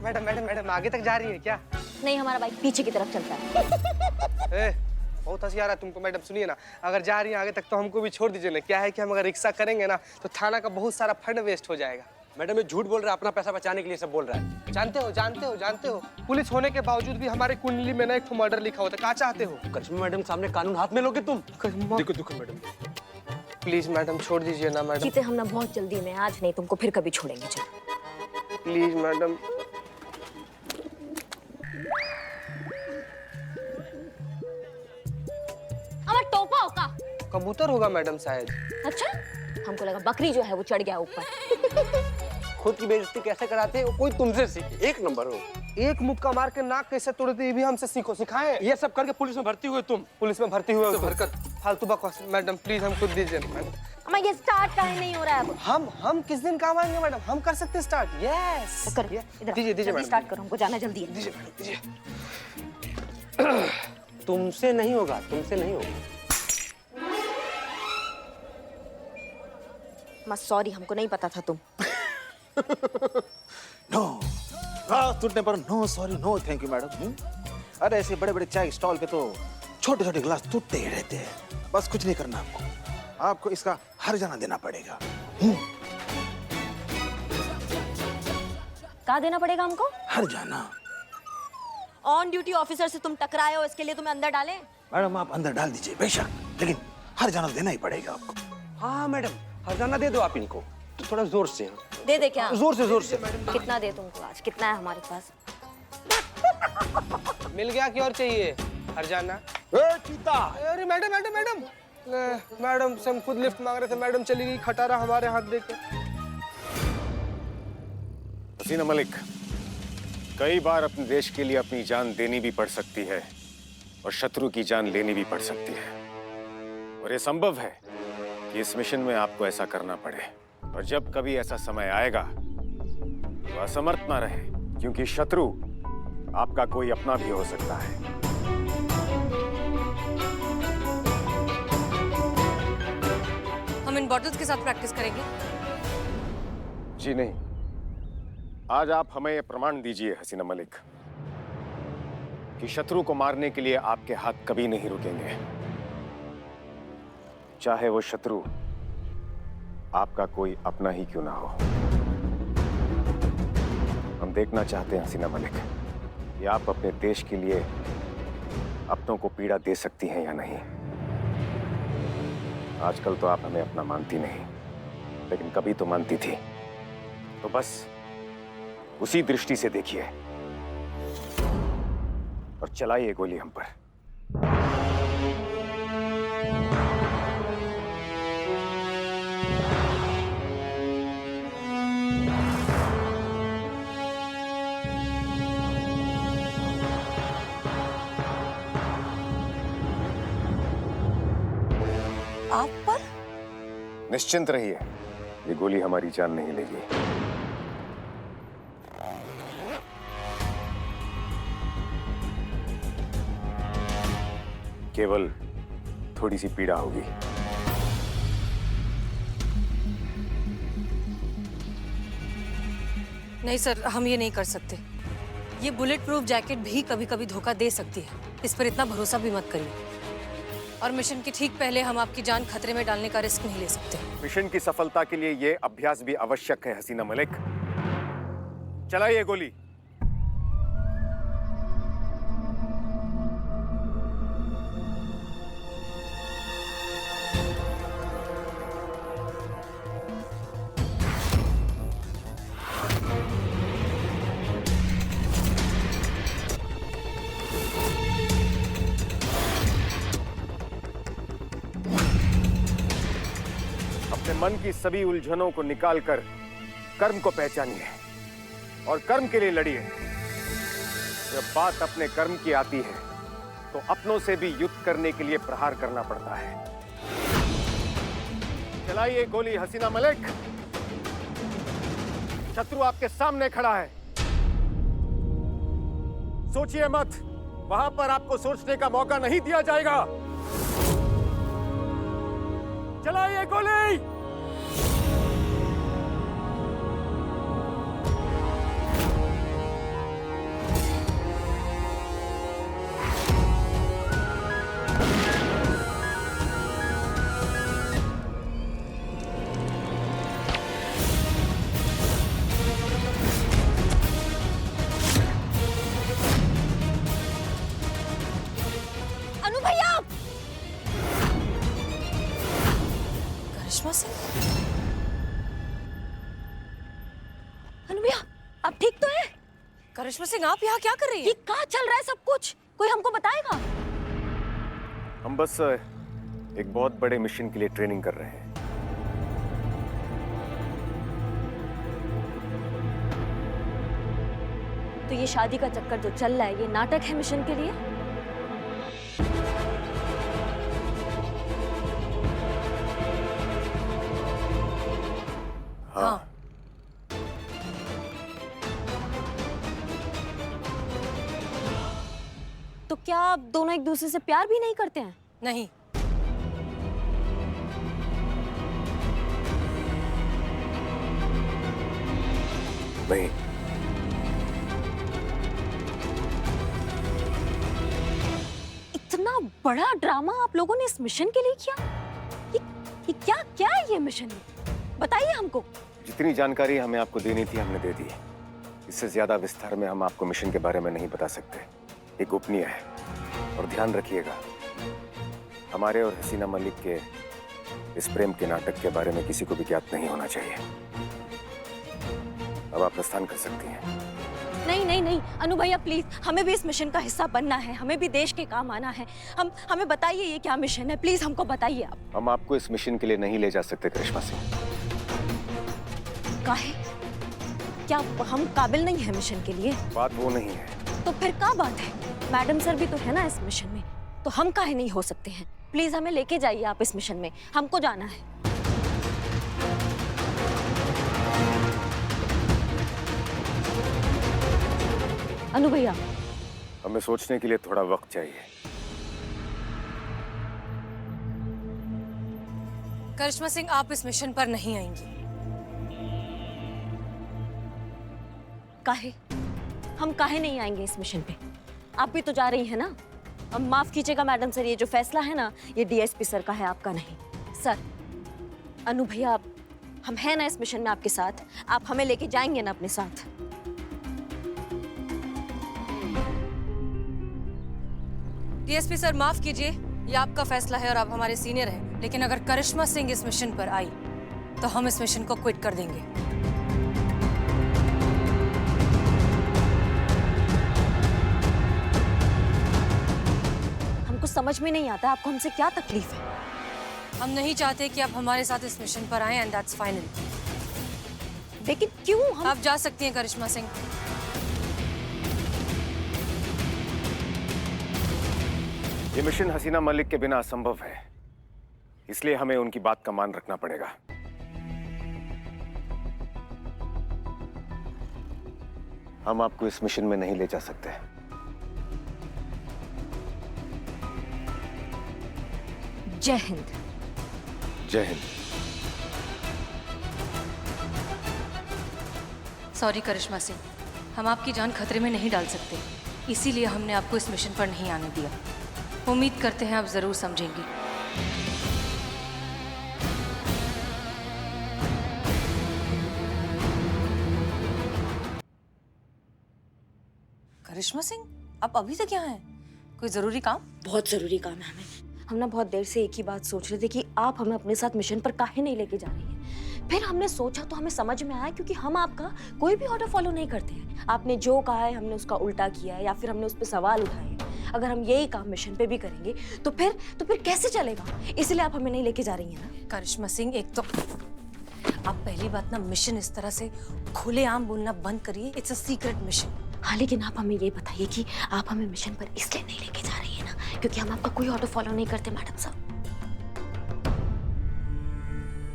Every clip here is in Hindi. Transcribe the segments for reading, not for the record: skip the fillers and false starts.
मैडम मैडम मैडम आगे तक जा रही है क्या? नहीं, हमारा बाइक पीछे की तरफ चलता है। बहुत हंसी आ रहा है तुमको मैडम। सुनिए ना, अगर जा रही है आगे तक तो हमको भी छोड़ दीजिए ना। क्या है कि हम अगर रिक्शा करेंगे ना तो थाना का बहुत सारा फंड वेस्ट हो जाएगा। मैडम ये झूठ बोल रहा है, अपना पैसा बचाने के लिए सब बोल रहा है। जानते हो जानते हो जानते हो, पुलिस होने के बावजूद भी हमारे कुंडली में ना एक मर्डर लिखा होता है। क्या चाहते हो? करिश्मा मैडम सामने कानून हाथ में लोगे तुम? देखो देखो मैडम, प्लीज मैडम छोड़ दीजिए ना मैडम। जीते हम ना बहुत जल्दी में, आज नहीं तुमको फिर कभी छोड़ेंगे। चलो प्लीज मैडम। हमारा टोपा होगा। कबूतर होगा मैडम शायद। अच्छा, हमको लगा बकरी जो है वो चढ़ गया ऊपर। खुद की बेइज्जती कैसे कराते हो कोई तुमसे सीखे। एक नंबर हो। एक मुक्का मार के नाक कैसे तोड़ते ये भी हमसे सीखो, सिखाएं। ये सब करके पुलिस में भर्ती हुए तुम। पुलिस में भर्ती हुए हो तुम। भरकर फालतू बकवास। मैडम प्लीज हमको दीजिए मैडम। हमारा ये स्टार्ट काहे नहीं हो रहा है अब? हम किस दिन काम आएंगे मैडम? हम कर सकते हैं स्टार्ट। यस करो, इधर दीजिए दीजिए मैडम। स्टार्ट करो, हमको जाना जल्दी है। दीजिए मैडम दीजिए। तुमसे नहीं होगा, तुमसे नहीं होगा। मत सॉरी, हमको नहीं पता था तुम। नो, ग्लास टूटने पर no sorry no thank you madam. अरे ऐसे बड़े बड़े चाय स्टॉल पे तो छोटे छोटे ग्लास टूटते ही रहते हैं। बस कुछ नहीं करना आपको इसका हर्जाना देना पड़ेगा। कहाँ देना पड़ेगा हमको? हर्जाना। ऑन ड्यूटी ऑफिसर से तुम टकराए हो, इसके लिए तुम्हें अंदर डालें? मैडम आप अंदर डाल दीजिए बेशक, लेकिन हर्जाना देना ही पड़ेगा आपको। हाँ मैडम, हर्जाना दे दो आप इनको। तो थोड़ा जोर से। दे दे क्या? जोर से। कितना दे तुमको आज? कितना है हमारे पास? मिल गया कि और चाहिए? हर्जाना। चीता। अरे मैडम मैडम मैडम मैडम से हम खुद लिफ्ट मांग रहे थे, मैडम चली गई खटारा हमारे हाथ देके। हसीना मलिक, कई बार अपने देश के लिए अपनी जान देनी भी पड़ सकती है और शत्रु की जान लेनी भी पड़ सकती है, और ये संभव है कि इस मिशन में आपको ऐसा करना पड़े। और जब कभी ऐसा समय आएगा तो असमर्थ ना रहे, क्योंकि शत्रु आपका कोई अपना भी हो सकता है। हम इन बॉटल्स के साथ प्रैक्टिस करेंगे। जी नहीं, आज आप हमें यह प्रमाण दीजिए हसीना मलिक कि शत्रु को मारने के लिए आपके हाथ कभी नहीं रुकेंगे, चाहे वो शत्रु आपका कोई अपना ही क्यों ना हो। हम देखना चाहते हैं हसीना मलिक कि आप अपने देश के लिए अपनों को पीड़ा दे सकती हैं या नहीं। आजकल तो आप हमें अपना मानती नहीं, लेकिन कभी तो मानती थी। तो बस उसी दृष्टि से देखिए और चलाइए गोली हम पर। आप पर? निश्चिंत रहिए, ये गोली हमारी जान नहीं लेगी। केवल थोड़ी सी पीड़ा होगी। नहीं सर, हम ये नहीं कर सकते। ये बुलेट प्रूफ जैकेट भी कभी कभी धोखा दे सकती है, इस पर इतना भरोसा भी मत करिए। और मिशन के ठीक पहले हम आपकी जान खतरे में डालने का रिस्क नहीं ले सकते। मिशन की सफलता के लिए ये अभ्यास भी आवश्यक है हसीना मलिक। चलाइए गोली। अपने मन की सभी उलझनों को निकालकर कर्म को पहचानिए और कर्म के लिए लड़िए। जब बात अपने कर्म की आती है तो अपनों से भी युद्ध करने के लिए प्रहार करना पड़ता है। चलाइए गोली हसीना मलिक। शत्रु आपके सामने खड़ा है, सोचिए मत, वहां पर आपको सोचने का मौका नहीं दिया जाएगा। चलाइए गोली। अनु भैया आप ठीक तो है? करिश्मा सिंह, आप यहाँ क्या कर रही ये हैं? कहाँ चल रहा है सब कुछ? कोई हमको बताएगा? हम बस एक बहुत बड़े मिशन के लिए ट्रेनिंग कर रहे हैं। तो ये शादी का चक्कर जो चल रहा है ये नाटक है मिशन के लिए? हाँ। तो क्या आप दोनों एक दूसरे से प्यार भी नहीं करते हैं? नहीं। नहीं। इतना बड़ा ड्रामा आप लोगों ने इस मिशन के लिए किया? ये क्या क्या है ये मिशन? बताइए हमको। जितनी जानकारी हमें आपको देनी थी हमने दे दी। इससे ज्यादा विस्तार में हम आपको मिशन के बारे में नहीं बता सकते। ये गोपनीय है। और ध्यान रखिएगा, हमारे और हसीना मलिक के इस प्रेम के नाटक के बारे में किसी को भी ज्ञात नहीं होना चाहिए। अब आप प्रस्थान कर सकती हैं। नहीं नहीं नहीं अनु भैया प्लीज, हमें भी इस मिशन का हिस्सा बनना है, हमें भी देश के काम आना है। हमें बताइए ये क्या मिशन है, प्लीज हमको बताइए आप। हम आपको इस मिशन के लिए नहीं ले जा सकते करिश्मा सिंह। काहे? क्या हम काबिल नहीं है मिशन के लिए? बात वो नहीं है। तो फिर क्या बात है? मैडम सर भी तो है ना इस मिशन में, तो हम काहे नहीं हो सकते हैं? प्लीज हमें लेके जाइए आप इस मिशन में, हमको जाना है। अनु भैया हमें सोचने के लिए थोड़ा वक्त चाहिए। करिश्मा सिंह, आप इस मिशन पर नहीं आएंगी। काहे? हम काहे नहीं आएंगे इस मिशन पे? आप भी तो जा रही हैं ना? अब माफ कीजिएगा मैडम सर, ये जो फैसला है ना ये डीएसपी सर का है, आपका नहीं। सर, अनु भैया हम हैं ना इस मिशन में आपके साथ, आप हमें लेके जाएंगे ना अपने साथ? डीएसपी सर, माफ कीजिए, ये आपका फैसला है और आप हमारे सीनियर हैं, लेकिन अगर करिश्मा सिंह इस मिशन पर आई तो हम इस मिशन को क्विट कर देंगे। हमको समझ में नहीं आता आपको हमसे क्या तकलीफ है? हम नहीं चाहते कि आप हमारे साथ इस मिशन पर आएं, एंड दैट्स फाइनल। लेकिन क्यों? हम आप जा सकती हैं करिश्मा सिंह। ये मिशन हसीना मलिक के बिना असंभव है, इसलिए हमें उनकी बात का मान रखना पड़ेगा। हम आपको इस मिशन में नहीं ले जा सकते। जय हिंद। जय हिंद। सॉरी करिश्मा सिंह, हम आपकी जान खतरे में नहीं डाल सकते, इसीलिए हमने आपको इस मिशन पर नहीं आने दिया। उम्मीद करते हैं आप जरूर समझेंगी। करिश्मा सिंह, आप अभी तक यहाँ हैं? कोई जरूरी काम? बहुत जरूरी काम है हमें। हम ना बहुत देर से एक ही बात सोच रहे थे कि आप हमें अपने साथ मिशन पर काहे नहीं लेके जा रही हैं। फिर हमने सोचा तो हमें समझ में आया क्योंकि हम आपका कोई भी ऑर्डर फॉलो नहीं करते हैं। आपने जो कहा है हमने उसका उल्टा किया है या फिर हमने उस पर सवाल उठाए। अगर हम यही काम मिशन पे भी करेंगे तो फिर कैसे चलेगा? इसलिए आप हमें नहीं लेके जा रही हैं ना? करिश्मा सिंह, एक तो आप पहली बात ना मिशन इस तरह से खुलेआम बोलना बंद करिए। It's a secret mission. हाँ, लेकिन आप हमें ये बताइए कि आप हमें मिशन पर इसलिए नहीं लेके जा रही है ना क्योंकि हम आपका कोई ऑर्डर फॉलो नहीं करते मैडम साहब।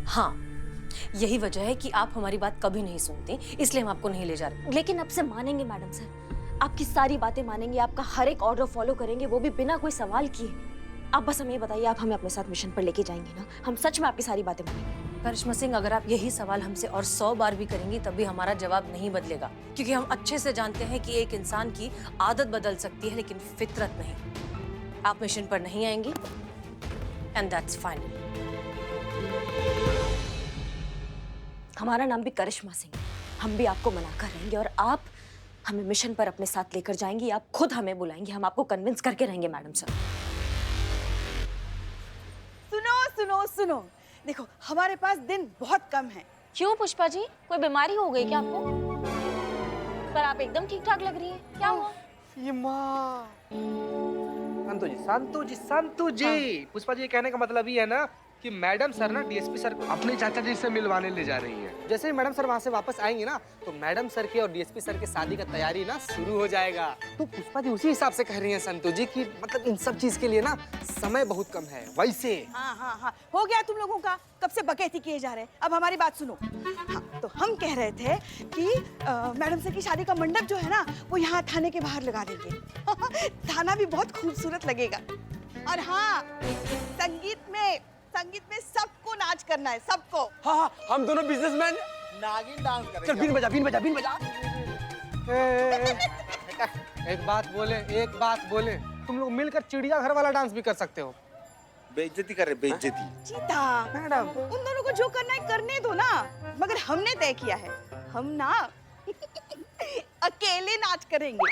हाँ, यही वजह है कि आप हमारी बात कभी नहीं सुनते, इसलिए हम आपको नहीं ले जा रहे। लेकिन अब से मानेंगे मैडम सर, आपकी सारी बातें मानेंगे, आपका हर एक ऑर्डर फॉलो करेंगे, वो भी बिना कोई सवाल किए। आप बस हमें ये बताइए, आप हमें अपने साथ मिशन पर लेके जाएंगे ना? हम सच में आपकी सारी बातें मानेंगे। करिश्मा सिंह, अगर आप यही सवाल हमसे और 100 बार भी करेंगी तब भी हमारा जवाब नहीं बदलेगा, क्योंकि हम अच्छे से जानते हैं कि एक इंसान की आदत बदल सकती है लेकिन फितरत नहीं। आप मिशन पर नहीं आएंगी एंड दैट्स फाइनल। हमारा नाम भी करिश्मा सिंह, हम भी आपको मना कर रहेंगे और आप हमें मिशन पर अपने साथ लेकर जाएंगी। आप खुद हमें बुलाएंगे, हम आपको कन्विंस करके रहेंगे मैडम सर। सुनो सुनो सुनो, देखो हमारे पास दिन बहुत कम है। क्यों पुष्पा जी, कोई बीमारी हो गई क्या आपको? पर आप एकदम ठीक ठाक लग रही हैं। क्या हुआ? ये माँ संतु जी, संतु जी, संतु जी, पुष्पा जी, ये कहने का मतलब ये है ना कि मैडम सर ना डीएसपी सर को अपने चाचा जी से मिलवाने ले जा रही है। जैसे ही मैडम सर वहाँ से वापस आएंगे ना, तो मैडम सर के और डीएसपी सर के शादी का तैयारी ना शुरू हो जाएगा। तो पुष्पा जी उसी हिसाब से कह रही हैं संतु जी कि मतलब इन सब चीज के लिए ना समय बहुत कम है। वैसे हाँ हाँ हाँ, हो गया तुम लोगों का, कब से बकैती किए जा रहे हैं। अब हमारी बात सुनो। हाँ, तो हम कह रहे थे कि मैडम सर की शादी का मंडप जो है ना, वो यहाँ थाने के बाहर लगा देंगे। थाना भी बहुत खूबसूरत लगेगा। और हाँ, संगीत में सबको नाच करना है, सबको। हाँ हाँ, हम दोनों बिजनेसमैन नागिन डांस करेंगे। चल बीन बजा बीन बजा बीन बजा। एक बात बोले, तुम लोग मिलकर चिड़ियाघर वाला डांस भी कर सकते हो। बेइज्जती कर रहे, बेइज्जती। चीता मैडम, उन दोनों को जो करना है करने दो ना। मगर हमने तय किया है, हम ना अकेले नाच करेंगे,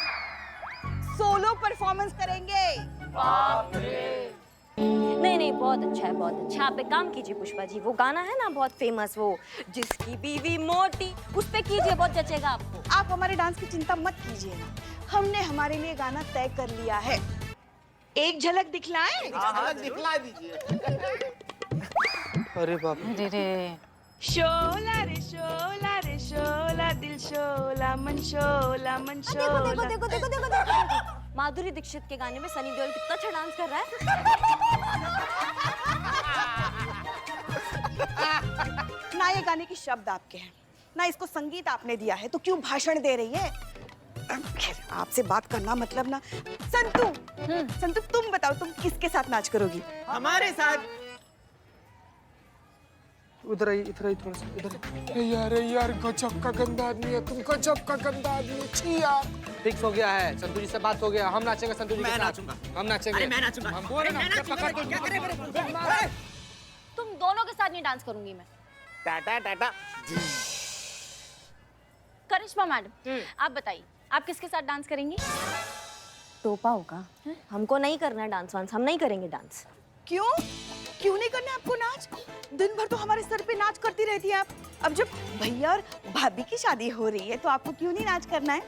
सोलो परफॉर्मेंस करेंगे। नहीं, बहुत अच्छा है, बहुत अच्छा। आप एक काम कीजिए पुष्पा जी, वो गाना है ना बहुत फेमस, वो जिसकी बीवी मोटी, उस पे कीजिए, बहुत जचेगा आपको। आप हमारे डांस की चिंता मत कीजिए ना, हमने हमारे लिए गाना तय कर लिया है। एक झलक दिखलाएं? दिखला दीजिए। अरे बाप रे शोला रे शोला रे शोला, दिल शोला, मन शोला, मन शोला। देखो। माधुरी दीक्षित के गाने में सनी देओल कितना अच्छा डांस कर रहा है। ना ये गाने के शब्द आपके हैं, ना इसको संगीत आपने दिया है, तो क्यों भाषण दे रही है? खैर, आपसे बात करना मतलब ना। संतु, तुम बताओ, तुम किसके साथ नाच करोगी? हमारे साथ। उधर आई थोड़ा सा इधर। यार गजब का गंदा आदमी है तुम, गजब का गंदा आदमी है। छी यार। फिक्स हो गया है, संतु जी से बात हो गया, हम नाचेंगे संतु जी के साथ। हम नाचेंगे। मैं नाचूंगा। हम बोले ना, पकड़ तो क्या करे तुम दोनों के साथ नहीं डांस करूंगी मैं। टाटा टाटा। करिश्मा मैडम, आप बताइए, आप किसके साथ डांस करेंगी? टोपा होगा। हमको नहीं करना डांस वांस, हम नहीं करेंगे डांस। क्यों नहीं करना आपको नाच? दिन भर तो हमारे सर पे नाच करती रहती है आप। अब जब भैया और भाभी की शादी हो रही है, तो आपको क्यों नहीं नाच करना है?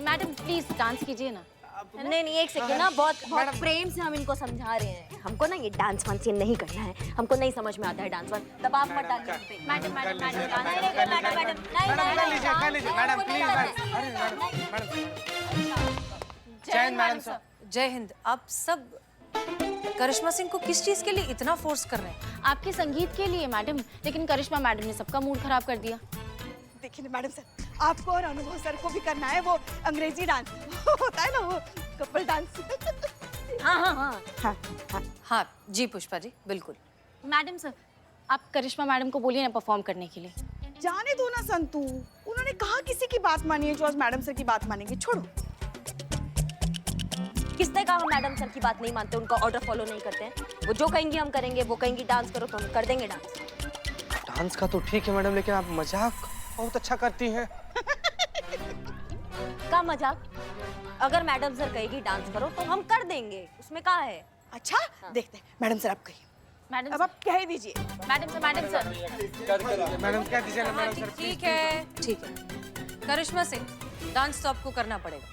मैडम प्लीज डांस कीजिए ना। नहीं, एक सेकेंड ना, बहुत प्रेम से हम इनको समझा रहे हैं। हमको ना ये डांस वांस ये नहीं करना है, हमको नहीं समझ में आता है डांस वांस। दबाव मत डालिए हम पे। मैडम जय हिंद। आप सब करिश्मा सिंह को किस चीज के लिए इतना फोर्स कर रहे हैं? आपके संगीत के लिए मैडम, लेकिन करिश्मा मैडम ने सबका मूड खराब कर दिया। देखिए ना मैडम सर, आपको और अनुभव सर को भी करना है वो अंग्रेजी डांस होता है ना, वो कपल डांस। हाँ जी पुष्पा जी, बिल्कुल। मैडम सर, आप करिश्मा मैडम को बोलिए ना परफॉर्म करने के लिए। जाने दो ना संतु, उन्होंने कहा किसी की बात मानिए जो आज मैडम सर की बात मानेंगे। छोड़ो। किसने कहा हम मैडम सर की बात नहीं मानते, उनका ऑर्डर फॉलो नहीं करते हैं? वो जो कहेंगी हम करेंगे, वो कहेंगी डांस करो तो हम कर देंगे डांस। डांस का तो ठीक है मैडम, लेकिन आप मजाक बहुत अच्छा करती हैं। का मजाक? अगर मैडम सर कहेगी डांस करो तो हम कर देंगे, उसमें क्या है? अच्छा, देखते हैं मैडम सर, आप कहिए। मैडम अब आप कह ही दीजिए। मैडम सर मैडम क्या दीजिए ना मैडम सर। ठीक है। करिश्मा सिंह, डांस तो आपको करना पड़ेगा।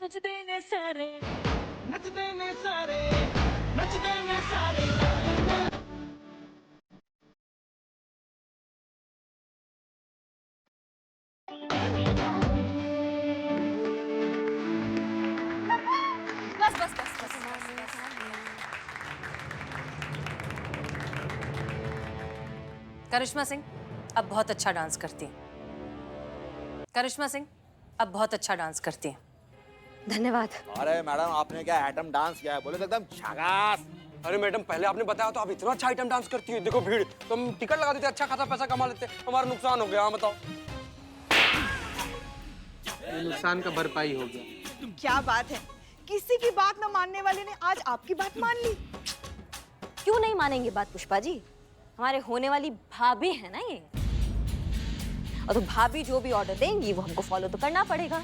बस बस बस बस करिश्मा सिंह अब बहुत अच्छा डांस करती हैं। करिश्मा सिंह अब बहुत अच्छा डांस करती हैं। धन्यवाद। अरे मैडम आपने क्या आइटम डांस किया है, बोले तो एकदम झकास। अरे मैडम पहले आपने बताया तो आप इतना अच्छा आइटम डांस करती है। देखो भीड़, तो हम टिकट लगा देते, अच्छा खासा पैसा कमा लेते, हमारा नुकसान हो गया। हाँ बताओ। ये नुकसान का भरपाई हो गया। क्या बात है, किसी की बात न मानने वाले ने आज आपकी बात मान ली। क्यों नहीं मानेंगे बात पुष्पा जी? हमारे होने वाली भाभी है ना ये, और तो भाभी जो भी ऑर्डर देंगी वो हमको फॉलो तो करना पड़ेगा।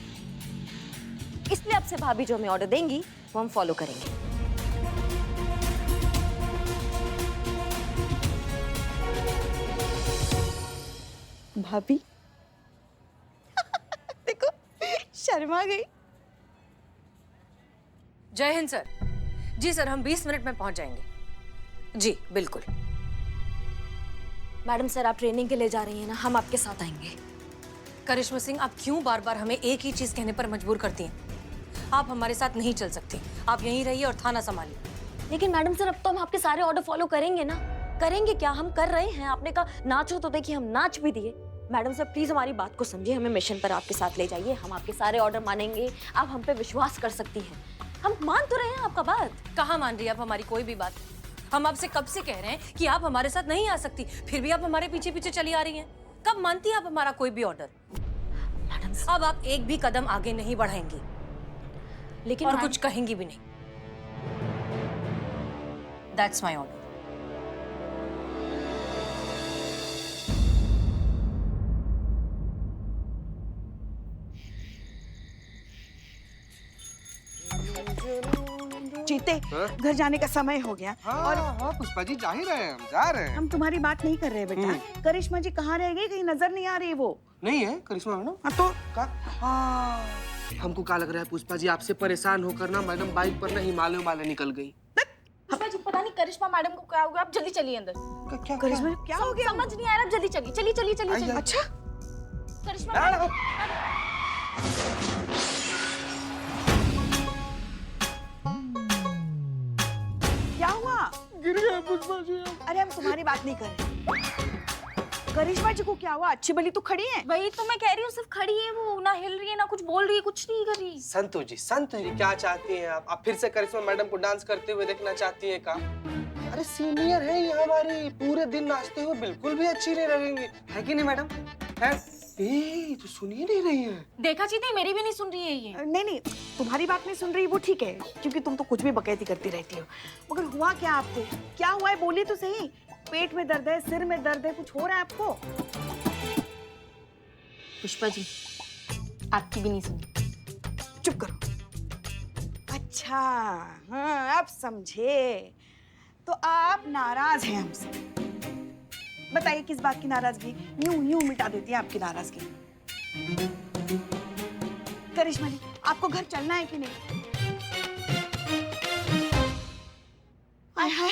इसलिए अब से भाभी जो हमें ऑर्डर देंगी वो हम फॉलो करेंगे। भाभी देखो शर्मा गई। जय हिंद सर। जी सर, हम 20 मिनट में पहुंच जाएंगे। जी बिल्कुल। मैडम सर, आप ट्रेनिंग के लिए जा रही हैं ना, हम आपके साथ आएंगे। करिश्मा सिंह, आप क्यों बार बार हमें एक ही चीज कहने पर मजबूर करती हैं? आप हमारे साथ नहीं चल सकती। आप यहीं रहिए और थाना संभालिए। लेकिन मैडम सर, अब तो हम आपके सारे ऑर्डर फॉलो करेंगे ना। करेंगे क्या, हम कर रहे हैं। आपने कहा नाचो तो देखिए हम नाच भी दिए। मैडम सर प्लीज हमारी बात को समझिए, हमें मिशन पर आपके साथ ले जाइए। हम आपके सारे ऑर्डर मानेंगे, आप हम पे विश्वास कर सकती हैं। हम मान तो रहे हैं आपका बात। कहाँ मान रही है आप हमारी कोई भी बात? हम आपसे कब से कह रहे हैं कि आप हमारे साथ नहीं आ सकती, फिर भी आप हमारे पीछे पीछे चली आ रही हैं। कब मानती है आप हमारा कोई भी ऑर्डर? मैडम अब आप एक भी कदम आगे नहीं बढ़ाएंगी लेकिन और कुछ कहेंगी भी नहीं। That's my order. जीते, घर जाने का समय हो गया। और हाँ पुष्पा जी, जा ही रहे हैं, हम जा रहे हैं। हम तुम्हारी बात नहीं कर रहे बेटा। करिश्मा जी कहाँ रह गई, कहीं नजर नहीं आ रही वो। नहीं है करिश्मा मैडम? हाँ तो का? हाँ, हमको क्या लग रहा है पुष्पा जी, आपसे परेशान होकर ना मैडम बाइक पर ना हिमालय निकल गई। पता नहीं करिश्मा मैडम को क्या हो गया। आप जल्दी चलिए अंदर। क्या करिश्मा क्या हो गया? समझ नहीं आ रहा, जल्दी चलिए चलिए चलिए चलिए चलिए। अच्छा करिश्मा क्या हुआ? गिर गए पुष्पा जी। अरे हम तुम्हारी बात नहीं कर रहे। करिश्मा जी को क्या हुआ? अच्छी भली तो खड़ी है। वही तो मैं कह रही हूँ, सिर्फ खड़ी है वो, ना हिल रही है ना कुछ बोल रही है, कुछ नहीं कर रही। संतोष जी क्या चाहती हैं आप? फिर से करिश्मा मैडम को डांस करते हुए देखना चाहती हैं का? अरे सीनियर है ये हमारी, पूरे दिन नाचते हुए बिल्कुल भी अच्छी नहीं लगेंगी, है कि नहीं मैडम? है? ए, तो सुन ही नहीं रही है। देखा चीते, मेरी भी नहीं सुन रही है ये। नहीं तुम्हारी बात नहीं सुन रही वो ठीक है, क्योंकि तुम तो कुछ भी बकैती करती रहती हो। मगर हुआ क्या आपको? क्या हुआ है बोलिए तो सही। पेट में दर्द है, सिर में दर्द है, कुछ हो रहा है आपको? पुष्पा जी आपकी भी नहीं सुनी। चुप करो। अच्छा हाँ अब समझे, तो आप नाराज हैं हमसे। बताइए किस बात की नाराजगी? यूं मिटा देती है आपकी नाराजगी। करिश्मा जी आपको घर चलना है कि नहीं? हाय हाय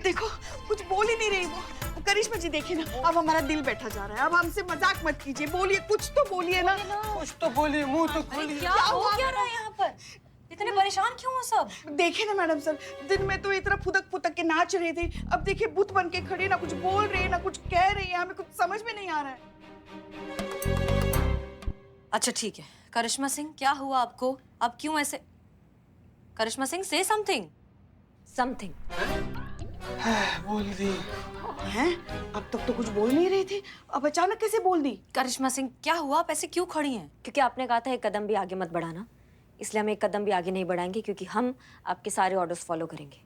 देखो कुछ बोल ही नहीं रही वो। करिश्मा जी देखिए ना, अब हमारा दिल बैठा जा रहा है। अब हमसे मजाक मत कीजिए, बोलिए कुछ तो बोलिए ना। कुछ तो बोलिए, मुंह तो खोलिए। क्या हो क्या रहा है यहाँ पर? इतने परेशान क्यों हो सब? देखिए ना मैडम सर, दिन में तो इतना फुदक के नाच रहे थे, अब देखिए बुत बन के खड़े, ना कुछ बोल रहे हैं ना कुछ कह रही है। हमें कुछ समझ में नहीं आ रहा है। अच्छा ठीक है, करिश्मा सिंह क्या हुआ आपको? आप क्यों ऐसे? करिश्मा सिंह से समथिंग। बोल दी। हैं? अब तक तो कुछ बोल नहीं रही थी, अब अचानक कैसे बोल दी? करिश्मा सिंह क्या हुआ? आप ऐसे क्यों खड़ी हैं? क्योंकि आपने कहा था एक कदम भी आगे मत बढ़ाना, इसलिए हम एक कदम भी आगे नहीं बढ़ाएंगे, क्योंकि हम आपके सारे ऑर्डर्स फॉलो करेंगे।